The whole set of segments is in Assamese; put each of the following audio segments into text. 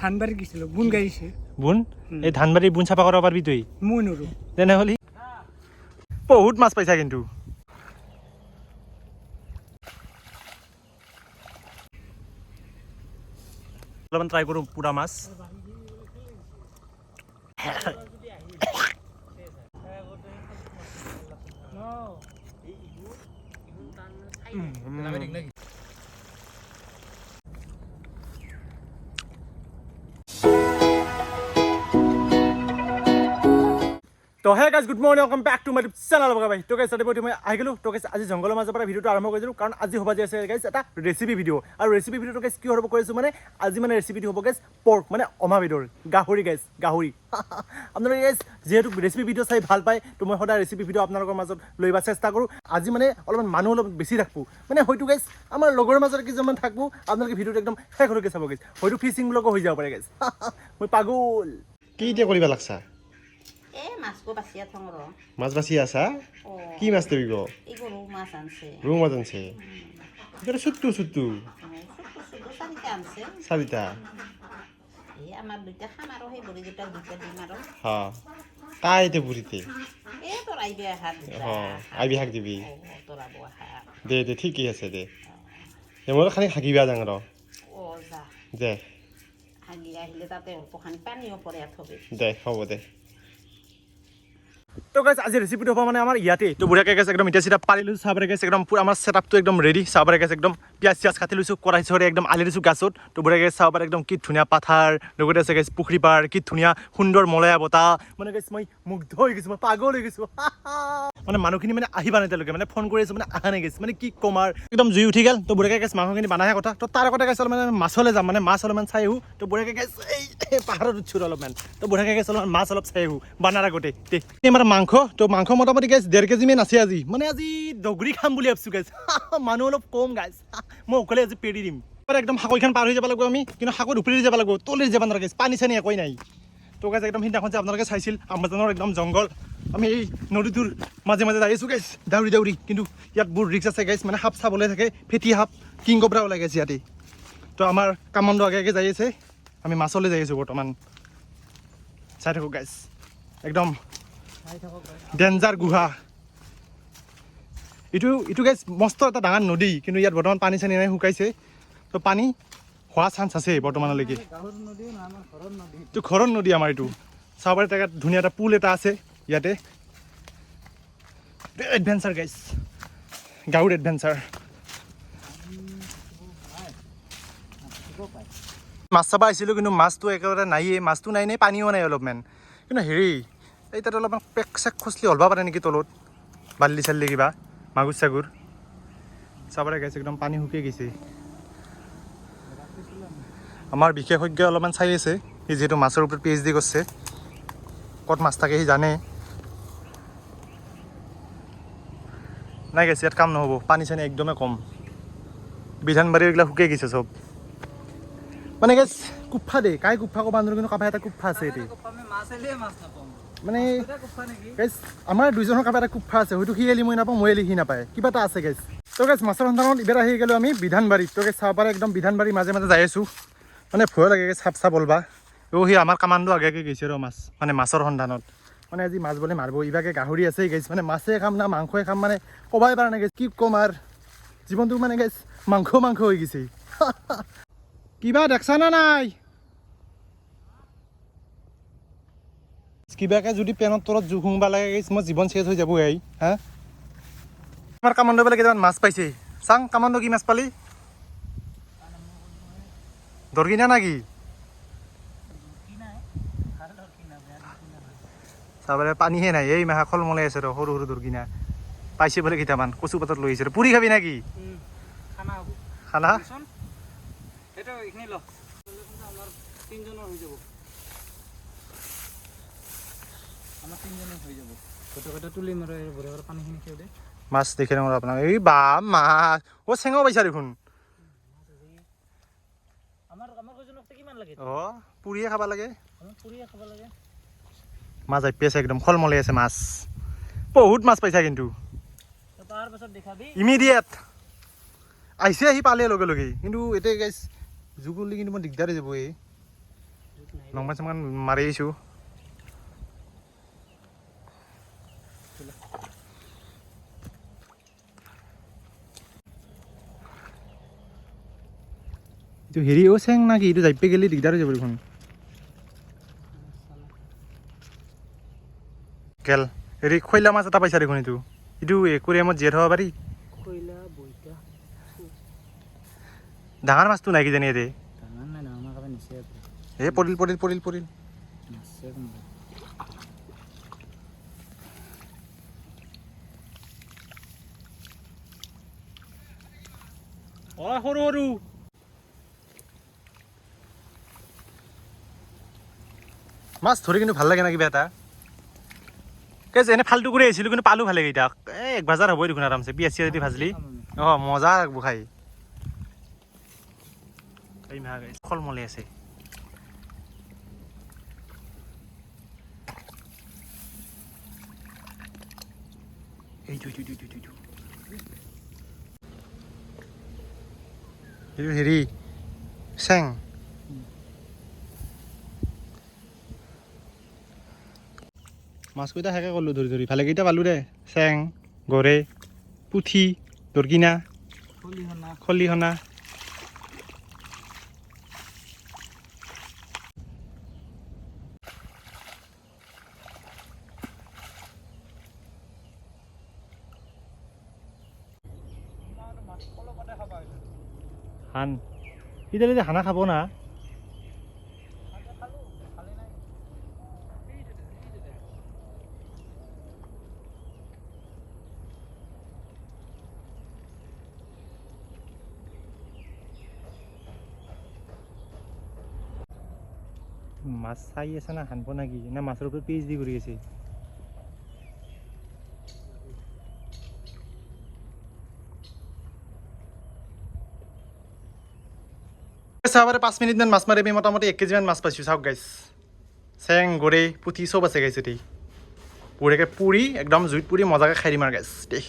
ধানবাৰী গৈছিলো বুন গাড়ীছে বুন এই ধানবাৰী বুন চাফা কৰিব পাৰিবি তুই মই নৰো তেনেহ'লে বহুত মাছ পাইছা কিন্তু অলপমান ট্ৰাই কৰোঁ পুৰা মাছ তো hey guys good morning welcome back to my channel বগা ভাই তো গাইজ তাতে মই আহি গ'লোঁ তো গাইজ আজি জংঘলৰ মাজৰ পৰা ভিডিঅ'টো আৰম্ভ কৰিছিলোঁ কাৰণ আজি হ'ব যে আছে গাইজ এটা ৰেচিপি ভিডিঅ' আৰু ৰেচিপি ভিডিঅ'টো গাইজ কি হ'ব কৰিছোঁ মানে আজি মানে ৰেচিপিটো হ'ব গাইজ পৰ্ক মানে অমা বেদৰ গাহৰি গাইজ গাহৰি আপোনালোকে গাইজ যিহেতু ৰেচিপি ভিডিঅ' চাই ভাল পায় তো মই সদায় ৰেচিপি ভিডিঅ' আপোনালোকৰ মাজত লৈ আহিব চেষ্টা কৰোঁ আজি মানে অলপমান মানুহ অলপ বেছি থাকোঁ মানে হয়তো গাইজ আমাৰ লগৰ মাজত কিছুমান থাকোঁ আপোনালোকে ভিডিঅ'টো একদম শেষলৈকে চাব গাইজ হয়তো ফিচিং ব্লগো হৈ যাব পাৰে গাইজ মই পাগল কি এতিয়া কৰিব লাগছা মাছকো বাছিয়া থং ৰ মাছ বাছি আছা কি মাছ ধৰিব এইগো ৰৌ মাছ আনছে ৰৌ মাছ আনছে এটা চুট্টু চুট্টু চাৰিটা আনছে চাৰিটা এই আমাৰ দুইটা খাম আৰু সেই বৰি দুটা দিম আৰু হা কাই এতিয়া বুঢ়ীতে এই তোৰ আইবি আহাত আইবি শাক দিবি তোৰ আবু আহাত দে ঠিকেই আছে দে মোৰ খালি হাগিবা যাং ৰ যা দে হাগি আহিলে তাতে অল্পখানি পানীও পৰে থবি দে হ'ব দে তো গাইজ আজি ৰেচিপিটো হ'ব মানে আমাৰ ইয়াতে তো বঢ়িয়াকৈ গেছে একদম ইটা চিটা পাৰি লৈছোঁ চাবলৈ গেছে একদম পুৰা আমাৰ ছেটআপটো একদম ৰেডি চাবলৈ গেছে একদম পিঁয়াজ চিয়াজ কাটি লৈছোঁ কড়াই চড়াই একদম আলি দিছোঁ গাছত তো বঢ়িয়াকৈ চাব পাৰে একদম কি ধুনীয়া পাথাৰ লগতে আছে গেছ পুখুৰী পাৰ কি ধুনীয়া সুন্দৰ মলয়া বতাহ মানে গেছ মই মুগ্ধ হৈ গৈছোঁ মই পাগল হৈ গৈছোঁ মানে মানুহখিনি মানে আহিবা নাই তেওঁলোকে মানে ফোন কৰি আছোঁ মানে অহা নাই গেছ মানে কি ক'ম আৰু একদম জুই উঠি গ'ল তো বঢ়িয়াকৈ গেছ মাংসখিনি বনাহে কথা তো তাৰ আগতে গেছ অলপমান মাছলৈ যাম মানে মাছ অলপমান চাই আহোঁ তো বঢ়িয়াকৈ গেছ এই পাহাৰত উঠিছোঁ অলপমান তো বঢ়িয়াকৈ গেছ অলপমান মাছ অলপ চাই আহোঁ বানাৰ আগতে আমাৰ মাংস তো মাংস মোটামুটি গেছ 1.5 কেজিমান আছে আজি মানে আজি দগৰি খাম বুলি ভাবিছোঁ গেছ মানুহ অলপ কম গাইছ মই অকলে আজি পেৰি দিম একদম শাকৈখন পাৰ হৈ যাব লাগিব আমি কিন্তু শাকত উপৰি যাব লাগিব তলি যাব নালাগে পানী চানী একোৱেই নাই তো গাইছ একদম সিদিনাখন যে আপোনালোকে চাইছিল আমাজনৰ একদম জংঘল আমি এই নদীটোৰ মাজে মাজে যাই আছোঁ গাইছ দাউৰি কিন্তু ইয়াত বহুত ৰিক্স আছে গাইছ মানে সাপ চাবলৈ থাকে ফেটি সাপ কিং কবৰা ওলাই গাইছে ইয়াতে তো আমাৰ কামাণ্ড আগে যাই আছে আমি মাছলৈ যাই আছোঁ বৰ্তমান চাই থাকোঁ গাইছ একদম ডেঞ্জাৰ গুহা এইটো গাইছ মস্ত এটা ডাঙৰ নদী কিন্তু ইয়াত বৰ্তমান পানী চানী নাই শুকাইছে তো পানী হোৱা চান্স আছে বৰ্তমানলৈকে এইটো ঘৰৰ নদী আমাৰ এইটো চাব পাৰে তাত ধুনীয়া এটা পুল এটা আছে ইয়াতে এডভেঞ্চাৰ গাইছ গাঁৱৰ এডভেঞ্চাৰ মাছ চাব আহিছিলোঁ কিন্তু মাছটো একেবাৰে নাইয়ে মাছটো নাই পানীও নাই অলপমান কিন্তু হেৰি এই তাতে অলপমান পেক চেক খচলি হলবা পাৰে নেকি তলত বাল্লি চাল্লি কিবা মাগুৰ চাগুৰ চাবলৈ গাইছে একদম পানী শুকিয়ে গৈছে আমাৰ বিশেষজ্ঞ অলপমান চাই আছে সি যিহেতু মাছৰ ওপৰত PhD কৰিছে ক'ত মাছ থাকে সি জানে নাই গাইছে ইয়াত কাম নহ'ব পানী চানী একদমেই কম বিধানবাৰী এইবিলাক শুকিয়ে গৈছে চব মানে গেছ কুফা দেই কাই কুফা ক'ব বান্ধো কিন্তু কাবাই এটা কুফা আছে এতিয়া মানে গাইছ আমাৰ দুইজনৰ কাবাই এটা কুফা আছে হয়তো সি এলি মই নাপাওঁ মই এলি সি নাপায় কিবা এটা আছে গাইছ তো গাইছ মাছৰ সন্ধানত এইবাৰ আহি গ'লোঁ আমি বিধানবাৰীত তো গাইছ চাব পাৰে একদম বিধানবাৰী মাজে মাজে যাই আছোঁ মানে ভয় লাগে চাপ বলবা সি আমাৰ কামাণ্ড আগে গৈছে ৰ মাছ মানে মাছৰ সন্ধানত মানে আজি মাছ বলে মাৰিব ইভাগে গাহৰি আছে গাইছ মানে মাছে খাম না মাংসই খাম মানে ক'বাই পৰা নাই গাইছ কি ক'ম আৰু জীৱনটো মানে গাইছ মাংস হৈ গৈছে কিবা দেখছা না নাই কিবাকে যদি পেনৰ তলত জোখ শুংবা লাগে মই জীৱন চেছ হৈ যাব হা আমাৰ কামাণ্ড বোলে কেইটামান মাছ পাইছে চাং কামাণ্ড কি মাছ পালি দৰকিনা নাকি চাবলৈ পানীহে নাই এই মাহা খল মলাই আছে ৰ সৰু দৰকিনা পাইছে বোলে কেইটামান কচু পাতত লৈ আহিছে পুৰি খাবি নাকি খানা মাছ দেখি লওঁ আপোনাক এই বা মাছ চেঙাও পাইছা দেখোন পুৰিয়ে খাব লাগে মাছ আহি আছে একদম খলমলাই আছে মাছ বহুত মাছ পাইছা কিন্তু ইমিডিয়েট আহিছে আহি পালে লগে লগে কিন্তু এতিয়া গাইছ জুগুলি কিন্তু মই দিগদাৰ হৈ যাব লং মাছ মান মাৰি আহিছোঁ এইটো হেৰি অ' চেং না কি এইটো যাইপে গেলি দিগদাৰ হৈ যাব দেখোন গেল হেৰি খৈলা মাছ এটা পাইছা দেখোন এইটো একুৰিয়ামত জীয়াই থ'ব পাৰি খৈলা বইতা ডাঙৰ মাছটো নাই কিজানি ইয়াতে ডাঙৰ নাই ডাঙৰ মাছ কাৰোবাৰ নিচে এই পৰিল নাচে কোনোবাই সৰু মাছ ধৰি কিন্তু ভাল লাগে না কিবা এটা এনে ফাল্টু কৰি আহিছিলোঁ কিন্তু পালোঁ ভালে কেইটা এক ভাজাৰ হ'বই দেখোন আৰামছে পিঁয়াজ চিয়াজ দি ভাজলি অঁ মজা লাগব খাই ফলমূলে আছে এইটো হেৰি চেং মাছ কেইটা শেষে কৰিলোঁ ধৰি ভালেকেইটা পালোঁ দে চেং গৰে পুঠি দৰকিনা খলিহনা হান এতিয়া হানা খাব না মাছ চাই আছে না হানব নাকি না মাছৰ ওপৰত PhD কৰি আছে চাবাৰে 5 মিনিটমান মাছ মাৰি আমি মোটামুটি 1 কেজিমান মাছ পাইছোঁ চাওক গাইছ চেং গৰৈ পুঠি চব আছে গাইছ এটি বঢ়িয়াকৈ পুৰি একদম জুইত পুৰি মজাকৈ খাই দিম আৰু গাইছ দেই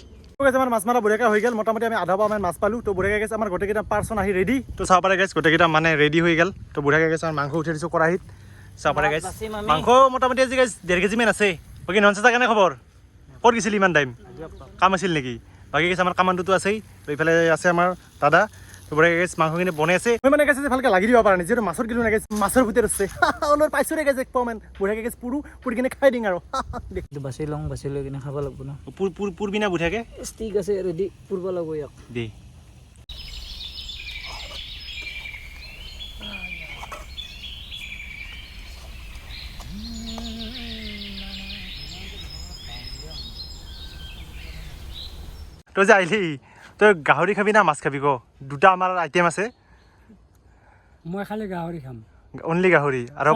আমাৰ মাছ মাৰা বঢ়িয়াকৈ হৈ গ'ল মোটামুটি আমি আধা পাওমান মাছ পালোঁ তো বঢ়িয়াকৈ গেছ আমাৰ গোটেইকেইটা পাৰ্চন আহি ৰেডি তো চাব পাৰে গাইছ গোটেইকেইটা মানে ৰেডি হৈ গ'ল তো বঢ়িয়াকৈ গেছ আমাৰ মাংস উঠাই দিছোঁ কৰাহীত চাব পাৰে গাইছ মাংস মোটামুটি আজি গাইছ 1.5 কেজিমান আছে বাকী নন চাচা কেনে খবৰ ক'ত গৈছিল ইমান টাইম কাম আছিল নেকি বাকী গেছ আমাৰ কামাণ্ডোটো আছেই তো এইফালে আছে আমাৰ দাদা তো বঢ়িয়াকৈ গেছ মাংসখিনি বনাই আছে মই মানে গেছে ভালকৈ লাগি দিব পৰা নাই যিহেতু মাছৰ কিলো নাই গেছ মাছৰ ভিতৰত আছে অলপ পাইছোঁ ৰে গেছ এক পাওমান বঢ়িয়াকৈ গেছ পুৰি কিনে খাই দিম আৰু বাচি লৈ কিনে খাব লাগিব ন পুৰবি না বঢ়িয়াকৈ ষ্টিক আছে ৰেডি পুৰব লাগিব ইয়াক দে তই যে আহিলি তই গাহৰি খাবি না মাছ খাবি ক দুটা আমাৰ আইটেম আছে মই খালি গাহৰি খাম অনলি গাহৰি আৰু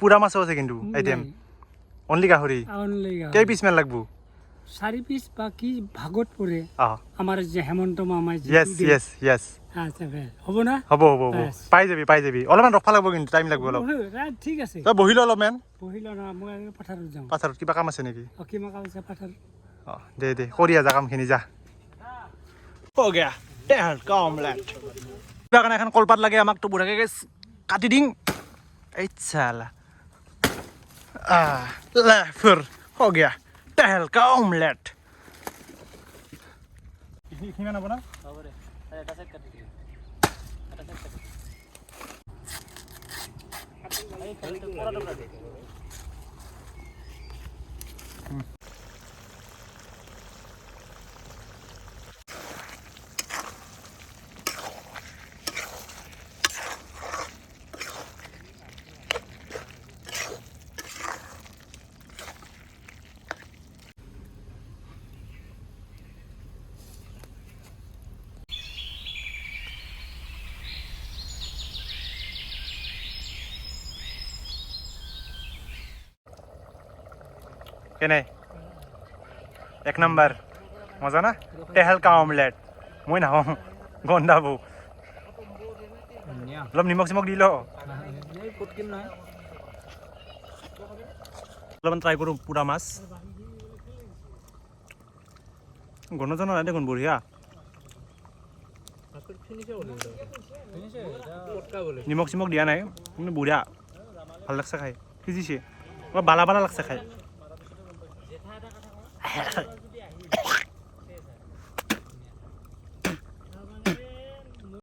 পুৰা মাছো আছে কিন্তু আইটেম অনলি গাহৰি কেই পিচমান লাগব 4 পিচ বা কি ভাগত পৰে অঁ আমাৰ যে হেমন্ত মামাই য়েছ হ'ব না হ'ব পাই যাবি অলপমান ৰখা লাগব কিন্তু টাইম লাগব অলপ ঠিক আছে তই বহি ল অলপমান বহি ল না মই পথাৰত যাওঁ পথাৰত কিবা কাম আছে নেকি কিবা কাম আছে পথাৰত অঁ দে কৰি যা কামখিনি যা হৈ গয়া তেল কমলেট কিবা কাৰণে এখন কলপাত লাগে আমাক তো বুঢ়াকৈ কাটি দিং এই চালা লে ফিৰ হৈ গয়া তেল কমলেট কিমান হ'ব না কেনে 1 নম্বৰ মজা না তেহেলকা অমলেট মই নাখাওঁ গন্ধাব অলপ নিমখ চিমখ দি ল অলপমান ট্ৰাই কৰোঁ পুৰা মাছ গণজন নাই দেখোন বঢ়িয়া নিমখ চিমখ দিয়া নাই কিন্তু বঢ়িয়া ভাল লাগছে খাই সিজিছে অলপ বালা বালা লাগছে খাই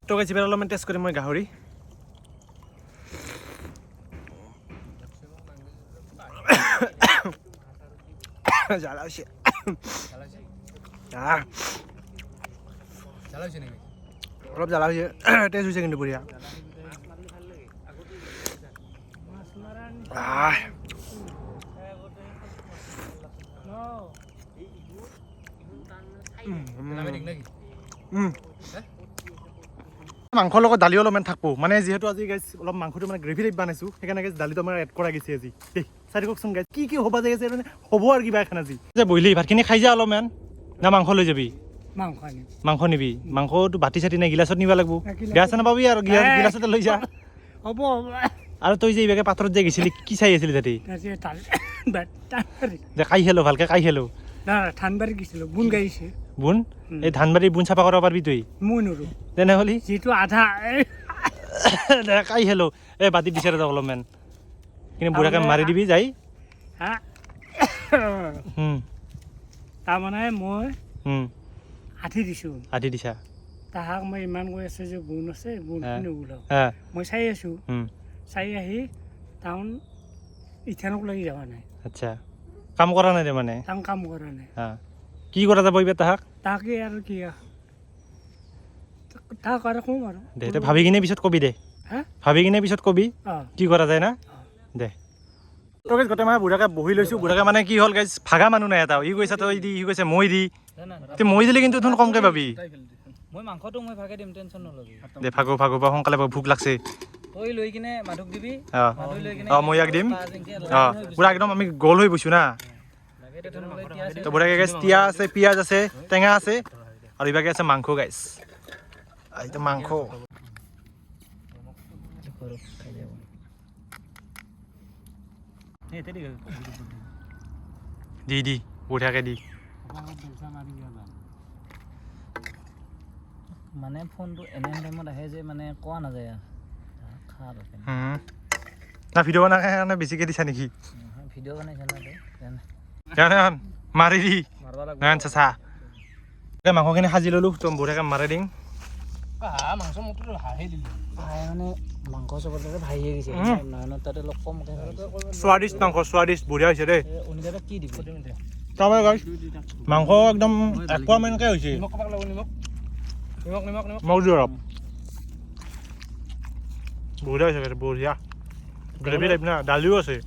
তো গাইছ এবাৰ অলপমান টেষ্ট কৰিম মই গাহৰি জ্বালা হৈছে অলপ জ্বালা হৈছে টেষ্ট হৈছে কিন্তু বঢ়িয়া মাংসৰ লগত দালি অলপমান থাকব মানে যিহেতু আজি গাইছ অলপ মাংসটো মানে গ্ৰেভি টাইপ বনাইছোঁ সেইকাৰণে গাইছ দালিটো আমাৰ এড কৰা গৈছে আজি দেই চাই কওকচোন গাইছ কি কি হ'ব যায় মানে হ'ব আৰু কিবা এখন আজি যে বহিলি ভাতখিনি খাই যা অলপমান না মাংস লৈ যাবি মাংস নিবি মাংসটো বাতি চাতি নাই গিলাচত নিব লাগিব বেয়া চেনা পাবি আৰু গিলাচতে লৈ যা হ'ব আৰু তই যে এইভাগে পাথৰত যে গৈছিলি কি চাই আছিলি তাতে যে কাই খেলো ভালকে কাই খেলো ধানবাৰী গৈছিলোঁ বুন গাইছে বুন এই ধানবাৰী বুন চাফা কৰিব পাৰিবি তই মই নৰো তেনেহ'লে যিটো আধা কাই খেলো এই বাতি বিচাৰে যাওক অলপমান কিন্তু বুঢ়াকে মাৰি দিবি যাই তাৰমানে মই আঠি দিছোঁ আধি দিছা তাহাক মই ইমান কৈ আছে যে বুন আছে বুনখিনি ওলাও মই চাই আছোঁ চাই আহি টাউন ইথানক লাগি যোৱা নাই আচ্ছা কাম কৰা নাই দে মানে টাউন কাম কৰা নাই কি কৰা যাব এইবাৰ তাহাক তাকে আৰু কি তাক আৰু কম আৰু দে তই ভাবি কিনে পিছত কবি দে ভাবি কিনে পিছত কবি কি কৰা যায় না দে তো গাইছ গোটেই মানে বুঢ়াকে বহি লৈছোঁ বুঢ়াকে মানে কি হ'ল গাইছ ভাগা মানুহ নাই এটা ই কৈছে তই দি ই কৈছে মই দি তই মই দিলে কিন্তু দেখোন কমকৈ পাবি মই মাংসটো মই ভাগে দিম টেনশ্যন নলবি দে ভাগো ভাগো বা সোনকালে ভোক লাগছে তই লৈ কিনে মাধুক দিবি মাধুক লৈ কিনে মই ইয়াক দিম পুৰা একদম আমি গ'ল হৈ গৈছোঁ না তো বুঢ়াকে গাইছ তিয়ঁহ আছে পিঁয়াজ আছে টেঙা আছে আৰু ইভাগে আছে মাংস গাইছ এইটো মাংস দি দি বঢ়িয়াকে দি মানে ফোনটো এনে টাইমত আহে যে মানে কোৱা নাযায় খা না ভিডিঅ' বনাই কাৰণে বেছিকৈ দিছা নেকি ভিডিঅ' বনাইছা না মাৰি দি মাৰবা লাগব নাই চা মাংসখিনি সাজি ল'লোঁ তো বঢ়িয়াকৈ মাৰি দিম মাংস মোকটো হাঁহি দিলি মানে মাংস চবতে ভাহিয়ে গৈছে নয়নত তাতে অলপ কমকৈ স্বাদিষ্ট মাংস স্বাদিষ্ট বঢ়িয়া হৈছে দেই অনিতা কি দিব তাৰপৰা গাইছ মাংস একদম একোৱা মানকৈ হৈছে মোক দিওঁ অলপ বঢ়িয়া হৈছে বঢ়িয়া গ্ৰেভি টাইপ না দালিও আছে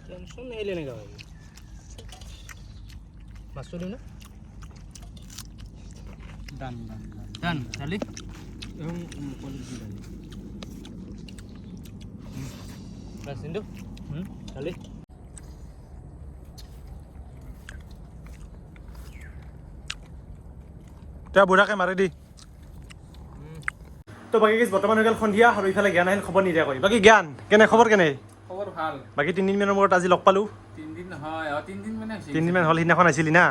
টেনশ্যন আহিলে এনেকুৱা হয় মাছটো দিম না ডান দালি সিন্ধু দালি তেওঁ বুঢ়াকে মাৰি দি তো বাকী কি বৰ্তমান হৈ গ'ল সন্ধিয়া আৰু ইফালে জ্ঞান আহিল খবৰ নিদিয়া কৰি বাকী জ্ঞান কেনে খবৰ কেনে খবৰ ভাল বাকী 3 দিনমানৰ মূৰত আজি লগ পালোঁ 3 দিন নহয় 3 দিন মানে হৈছে 3 দিনমান হ'ল সিদিনাখন আহিছিলি না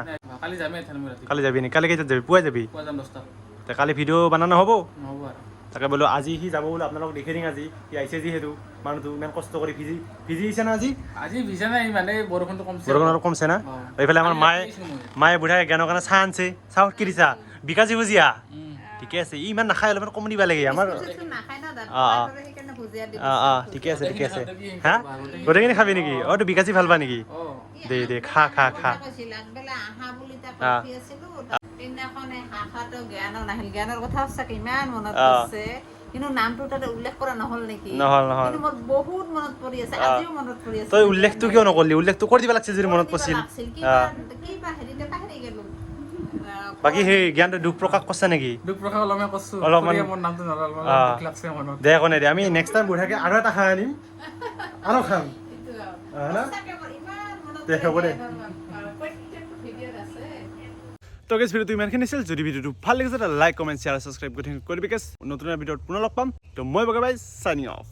কালি যামেই এথান মই ৰাতি কালি যাবি নি কালি কেইটাত যাবি পুৱাই যাবি পুৱা যাম 10টা তে কালি ভিডিঅ' বনানো হ'ব নহ'ব আৰু তাকে বোলো আজি সি যাব বোলো আপোনালোকক দেখি দিম আজি সি আহিছে যিহেতু মানুহটো ইমান কষ্ট কৰি ভিজি আহিছে না আজি ভিজা নাই মানে বৰষুণটো কমছে বৰষুণ অলপ কমছে না এইফালে আমাৰ মায়ে বুঢ়াই জ্ঞানৰ কাৰণে চাহ আনছে চাহত কি দিছা বিকাজী ভুজিয়া ঠিকে আছে ই ইমান নাখায় অলপমান কম দিব লাগে আমাৰ ঠিকে আছে হা গোটেইখিনি খাবি নেকি তই বিকাজী ভাল পা নেকি দে খা খা খা জ্ঞানৰ কথা সঁচাকে ইমান মনত পৰিছে কিন্তু নামটো তাতে উল্লেখ কৰা নহল নেকি নহল কিন্তু মোৰ বহুত মনত পৰি আছে আজিও মনত পৰি আছে তই উল্লেখটো কিয় নকৰলি উল্লেখটো কৰি দিব লাগছিল যদি মনত পৰিছিল বাকী সেই জ্ঞানটো দুখ প্ৰকাশ কৰিছে নেকি দুখ প্ৰকাশ অলপমান কৰছো অলপমান মোৰ নামটো নলল দুখ লাগছে মনত দে একো নাই দে আমি নেক্সট টাইম বুঢ়াকে আৰু এটা খাই আনিম আৰু খাম দে হ'ব দে তো গেছ ভিডিঅ'টো ইমানখিনি আছিল যদি ভিডিঅ'টো ভাল লাগিছে লাইক কমেণ্ট শ্বেয়াৰ ছাবস্ক্ৰাইব কৰি কৰিবি গেছ নতুন ভিডিঅ'ত পুনৰ লগ পাম তো মই বগা বাই চাইনিং অফ